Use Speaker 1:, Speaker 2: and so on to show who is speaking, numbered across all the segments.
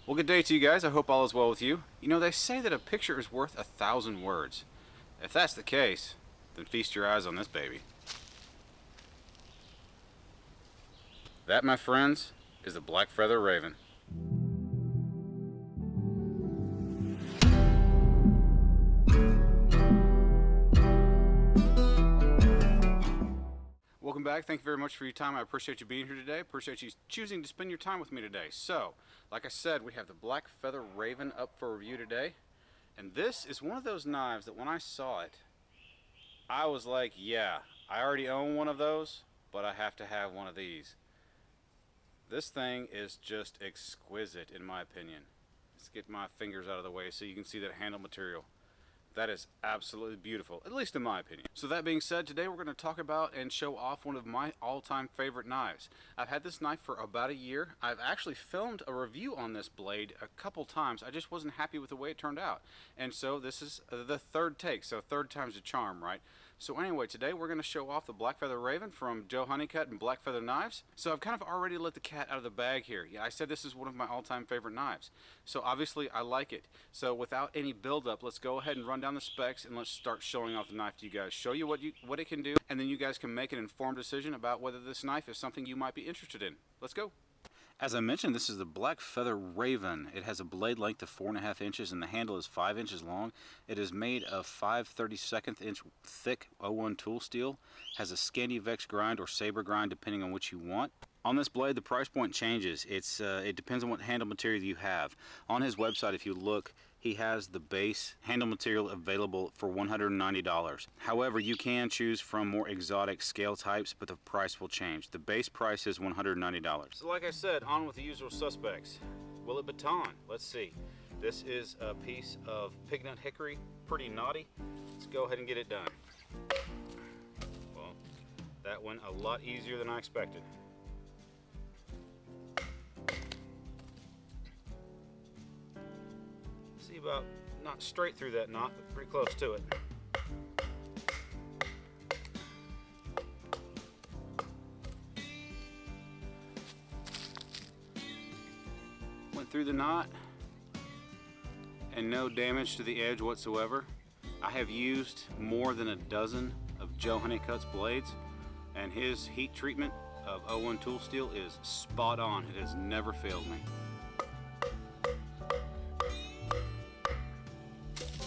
Speaker 1: Well, good day to you guys. I hope all is well with you. You know, they say that a picture is worth 1,000 words. If that's the case, then feast your eyes on this baby. That, my friends, is the Blackfeather Raven. Welcome back. Thank you very much for your time. I appreciate you being here today. Appreciate you choosing to spend your time with me today. So, like I said, we have the Blackfeather Raven up for review today. And this is one of those knives that when I saw it, I was like, yeah, I already own one of those, but I have to have one of these. This thing is just exquisite in my opinion. Let's get my fingers out of the way so you can see that handle material. That is absolutely beautiful, at least in my opinion. So that being said, today we're going to talk about and show off one of my all-time favorite knives. I've had this knife for about a year. I've actually filmed a review on this blade a couple times. I just wasn't happy with the way it turned out. And so this is the third take, so third time's a charm, right? So anyway, today we're going to show off the Blackfeather Raven from Joe Honeycutt and Blackfeather Knives. So I've kind of already let the cat out of the bag here. Yeah, I said this is one of my all-time favorite knives. So obviously I like it. So without any build-up, let's go ahead and run down the specs and let's start showing off the knife to you guys. Show you what it can do, and then you guys can make an informed decision about whether this knife is something you might be interested in. Let's go. As I mentioned, this is the Blackfeather Raven. It has a blade length of 4.5 inches and the handle is 5 inches long. It is made of 5/32 inch thick 01 tool steel. Has a Scandivex grind or Saber grind depending on what you want. On this blade, the price point changes. It depends on what handle material you have. On his website, if you look, he has the base handle material available for $190. However, you can choose from more exotic scale types, but the price will change. The base price is $190. So like I said, on with the usual suspects. Will it baton? Let's see. This is a piece of pignut hickory, pretty knotty. Let's go ahead and get it done. Well, that went a lot easier than I expected. See, about not straight through that knot, but pretty close to it. Went through the knot and no damage to the edge whatsoever. I have used more than a dozen of Joe Honeycutt's blades, and his heat treatment of 01 tool steel is spot on. It has never failed me.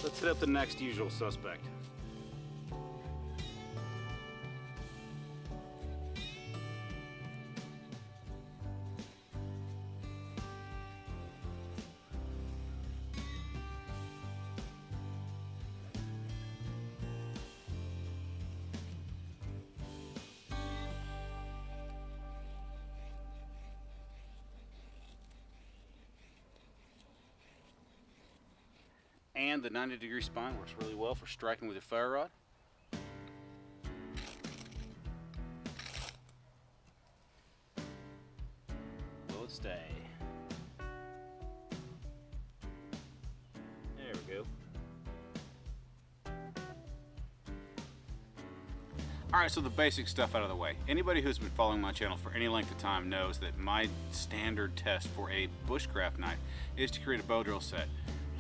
Speaker 1: Let's hit up the next usual suspect. And the 90-degree spine works really well for striking with a ferro rod. Will it stay? There we go. Alright, so the basic stuff out of the way. Anybody who's been following my channel for any length of time knows that my standard test for a bushcraft knife is to create a bow drill set.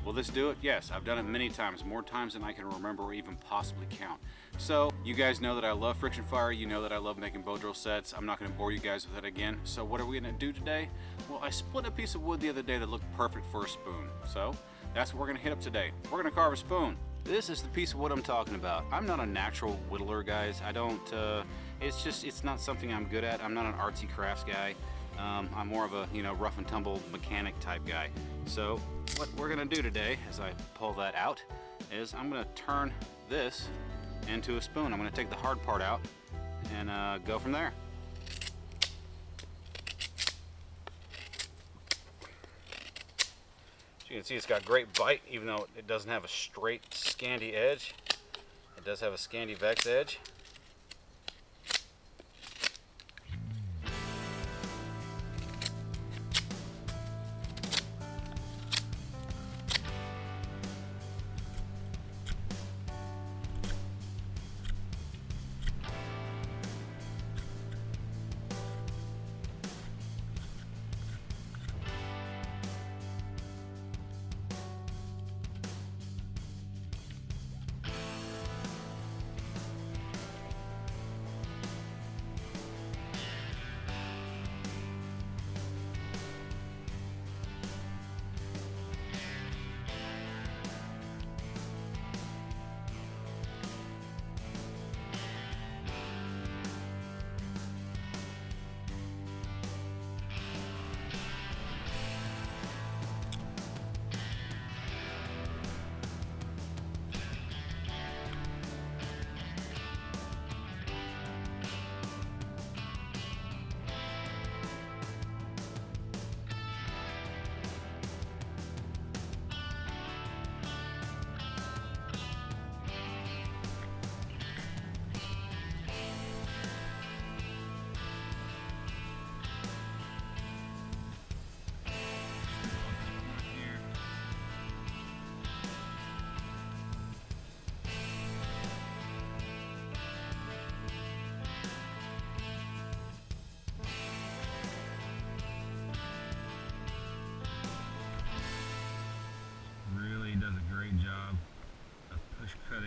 Speaker 1: Will this do it? Yes, I've done it many times, more times than I can remember or even possibly count. So, you guys know that I love friction fire, you know that I love making bow drill sets. I'm not going to bore you guys with it again. So what are we going to do today? Well, I split a piece of wood the other day that looked perfect for a spoon. So, that's what we're going to hit up today. We're going to carve a spoon. This is the piece of wood I'm talking about. I'm not a natural whittler, guys. I don't, it's not something I'm good at. I'm not an artsy crafts guy. I'm more of a, rough and tumble mechanic type guy. So what we're gonna do today, as I pull that out, is I'm gonna turn this into a spoon. I'm gonna take the hard part out and go from there. As you can see, it's got great bite, even though it doesn't have a straight Scandi edge. It does have a Scandivex edge.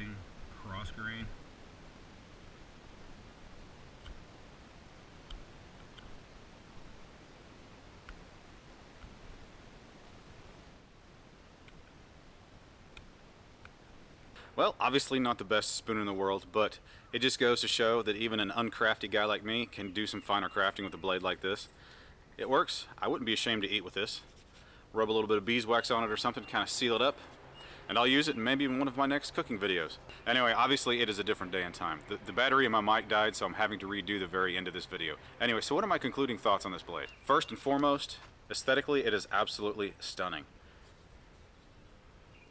Speaker 1: cutting, cross grain. Well, obviously not the best spoon in the world, but it just goes to show that even an uncrafty guy like me can do some finer crafting with a blade like this. It works. I wouldn't be ashamed to eat with this. Rub a little bit of beeswax on it or something to kind of seal it up, and I'll use it in maybe one of my next cooking videos. Anyway, obviously it is a different day and time. The battery in my mic died, so I'm having to redo the very end of this video. Anyway, so what are my concluding thoughts on this blade? First and foremost, aesthetically it is absolutely stunning.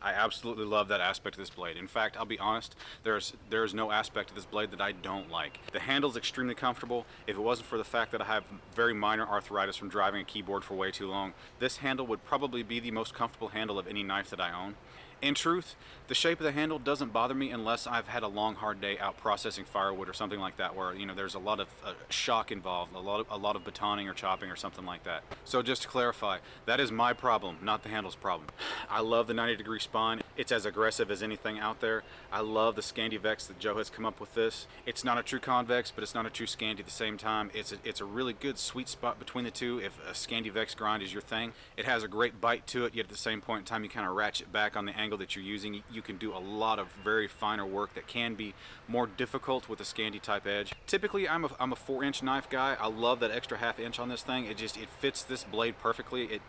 Speaker 1: I absolutely love that aspect of this blade. In fact, I'll be honest, there's no aspect of this blade that I don't like. The handle's extremely comfortable. If it wasn't for the fact that I have very minor arthritis from driving a keyboard for way too long, this handle would probably be the most comfortable handle of any knife that I own. In truth, the shape of the handle doesn't bother me unless I've had a long, hard day out processing firewood or something like that, where there's a lot of shock involved, a lot of batoning or chopping or something like that. So just to clarify, that is my problem, not the handle's problem. I love the 90-degree spine. It's as aggressive as anything out there. I love the Scandivex that Joe has come up with this. It's not a true convex, but it's not a true Scandi at the same time. It's a really good sweet spot between the two if a Scandivex grind is your thing. It has a great bite to it, yet at the same point in time you kind of ratchet back on the angle that you're using. You can do a lot of very finer work that can be more difficult with a Scandi type edge. Typically I'm a 4-inch knife guy. I love that extra ½ inch on this thing. It fits this blade perfectly.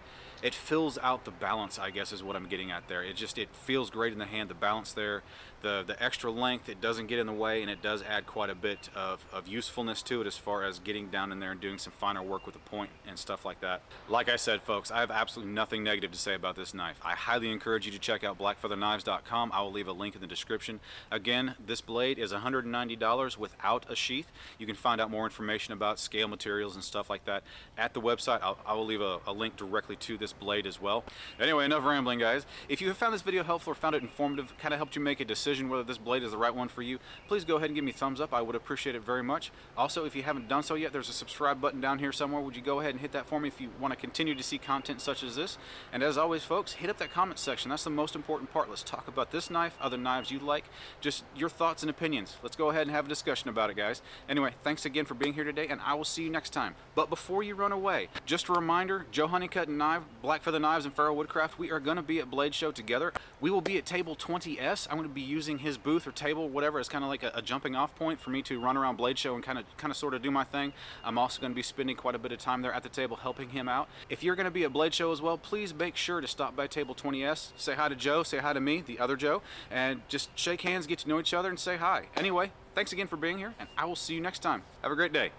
Speaker 1: It fills out the balance, I guess is what I'm getting at there. It feels great in the hand, the balance there, the extra length, it doesn't get in the way, and it does add quite a bit of usefulness to it as far as getting down in there and doing some finer work with the point and stuff like that. Like I said, folks, I have absolutely nothing negative to say about this knife. I highly encourage you to check out blackfeatherknives.com. I will leave a link in the description. Again, this blade is $190 without a sheath. You can find out more information about scale materials and stuff like that at the website. I will leave a link directly to this blade as well. Anyway, enough rambling, guys. If you have found this video helpful or found it informative, kind of helped you make a decision whether this blade is the right one for you, please go ahead and give me a thumbs up. I would appreciate it very much. Also, if you haven't done so yet, there's a subscribe button down here somewhere. Would you go ahead and hit that for me if you want to continue to see content such as this? And as always, folks, hit up that comment section. That's the most important part. Let's talk about this knife, other knives you like, just your thoughts and opinions. Let's go ahead and have a discussion about it, guys. Anyway, thanks again for being here today, and I will see you next time. But before you run away, just a reminder, Joe Honeycutt and I, Blackfeather Knives and Woodcraft, we are going to be at Blade Show together. We will be at table 20S. I'm going to be using his booth or table, whatever, as kind of like a jumping off point for me to run around Blade Show and kind of sort of do my thing. I'm also going to be spending quite a bit of time there at the table helping him out. If you're going to be at Blade Show as well, please make sure to stop by table 20S, say hi to Joe, say hi to me, the other Joe, and just shake hands, get to know each other, and say hi. Anyway, thanks again for being here, and I will see you next time. Have a great day.